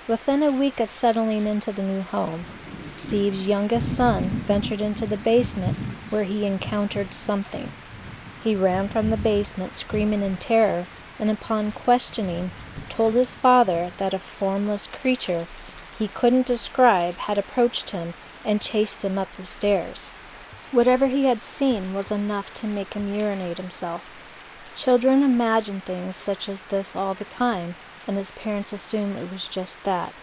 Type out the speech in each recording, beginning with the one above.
Within a week of settling into the new home, Steve's youngest son ventured into the basement where he encountered something. He ran from the basement screaming in terror, and upon questioning, told his father that a formless creature he couldn't describe had approached him and chased him up the stairs. Whatever he had seen was enough to make him urinate himself. Children imagine things such as this all the time, and his parents assume it was just that,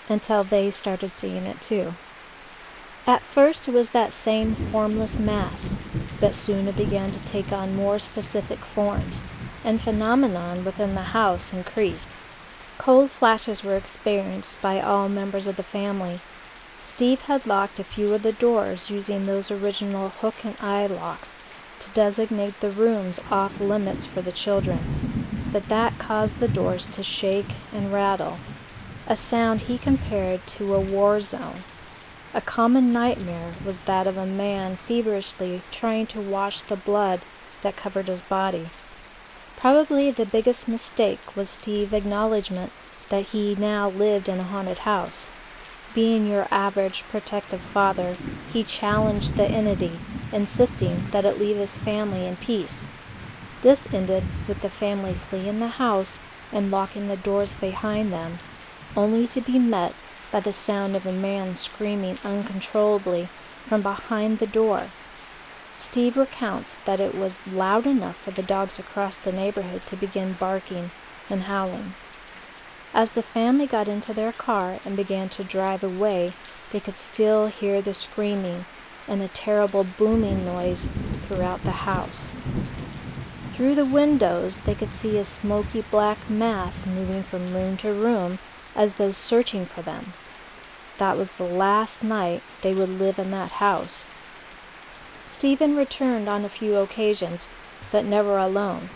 until they started seeing it too. At first it was that same formless mass, but soon it began to take on more specific forms, and phenomenon within the house increased. Cold flashes were experienced by all members of the family. Steve had locked a few of the doors using those original hook and eye locks to designate the rooms off limits for the children, but that caused the doors to shake and rattle, a sound he compared to a war zone. A common nightmare was that of a man feverishly trying to wash the blood that covered his body. Probably the biggest mistake was Steve's acknowledgement that he now lived in a haunted house. Being your average protective father, he challenged the entity, insisting that it leave his family in peace. This ended with the family fleeing the house and locking the doors behind them, only to be met by the sound of a man screaming uncontrollably from behind the door. Steve recounts that it was loud enough for the dogs across the neighborhood to begin barking and howling. As the family got into their car and began to drive away, they could still hear the screaming and a terrible booming noise throughout the house. Through the windows, they could see a smoky black mass moving from room to room as though searching for them. That was the last night they would live in that house. Stephen returned on a few occasions, but never alone,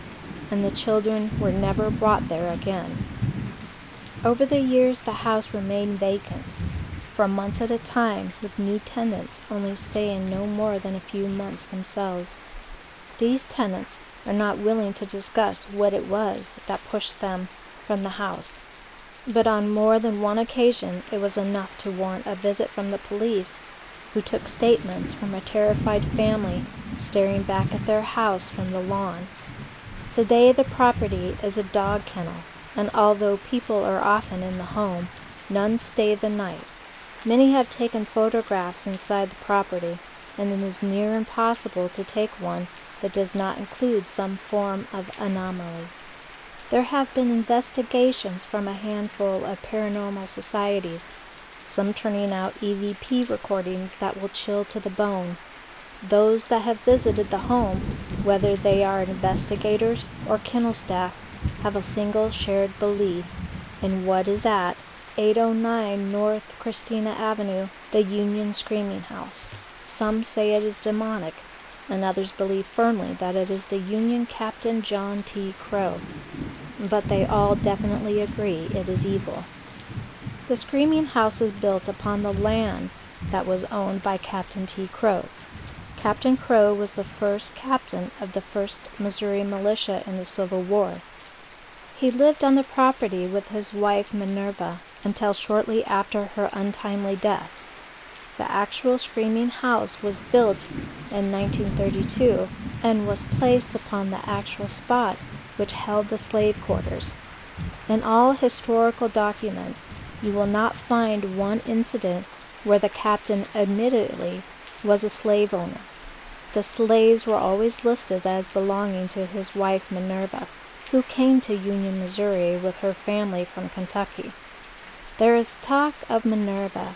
and the children were never brought there again. Over the years, the house remained vacant, for months at a time, with new tenants only staying no more than a few months themselves. These tenants are not willing to discuss what it was that pushed them from the house, but on more than one occasion it was enough to warrant a visit from the police, who took statements from a terrified family staring back at their house from the lawn. Today the property is a dog kennel, and although people are often in the home, none stay the night. Many have taken photographs inside the property, and it is near impossible to take one that does not include some form of anomaly. There have been investigations from a handful of paranormal societies, some turning out EVP recordings that will chill to the bone. Those that have visited the home, whether they are investigators or kennel staff, have a single shared belief in what is at 809 North Christina Avenue, the Union Screaming House. Some say it is demonic, and others believe firmly that it is the Union Captain John T. Crow, but they all definitely agree it is evil. The Screaming House is built upon the land that was owned by Captain T. Crow. Captain Crow was the first captain of the 1st Missouri Militia in the Civil War. He lived on the property with his wife Minerva until shortly after her untimely death. The actual Screaming House was built in 1932 and was placed upon the actual spot which held the slave quarters. In all historical documents, you will not find one incident where the captain admittedly was a slave owner. The slaves were always listed as belonging to his wife Minerva, who came to Union, Missouri with her family from Kentucky. There is talk of Minerva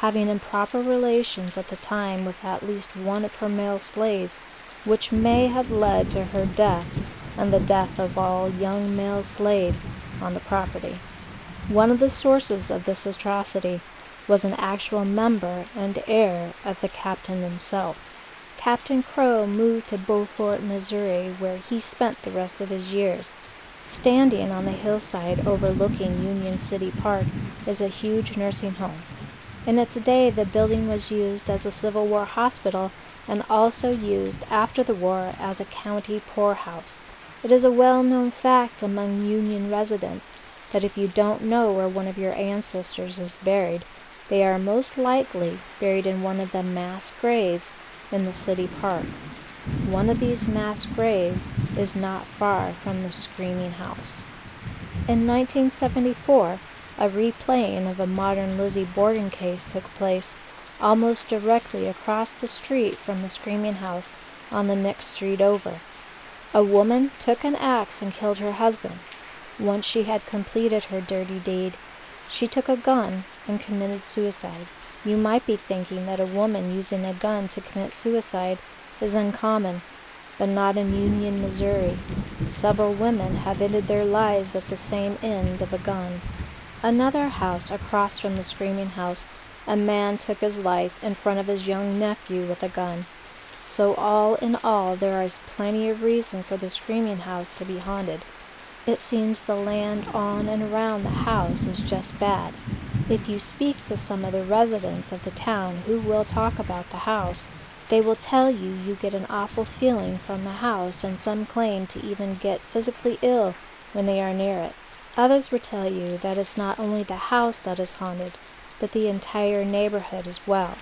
having improper relations at the time with at least one of her male slaves, which may have led to her death and the death of all young male slaves on the property. One of the sources of this atrocity was an actual member and heir of the captain himself. Captain Crow moved to Beaufort, Missouri, where he spent the rest of his years. Standing on the hillside overlooking Union City Park is a huge nursing home. In its day, the building was used as a Civil War hospital and also used after the war as a county poorhouse. It is a well-known fact among Union residents that if you don't know where one of your ancestors is buried, they are most likely buried in one of the mass graves in the city park. One of these mass graves is not far from the Screaming House. In 1974, a replaying of a modern Lizzie Borden case took place almost directly across the street from the Screaming House on the next street over. A woman took an axe and killed her husband. Once she had completed her dirty deed, she took a gun and committed suicide. You might be thinking that a woman using a gun to commit suicide is uncommon, but not in Union, Missouri. Several women have ended their lives at the same end of a gun. Another house across from the Screaming House, a man took his life in front of his young nephew with a gun. So all in all, there is plenty of reason for the Screaming House to be haunted. It seems the land on and around the house is just bad. If you speak to some of the residents of the town who will talk about the house, they will tell you get an awful feeling from the house, and some claim to even get physically ill when they are near it. Others will tell you that it's not only the house that is haunted, but the entire neighborhood as well.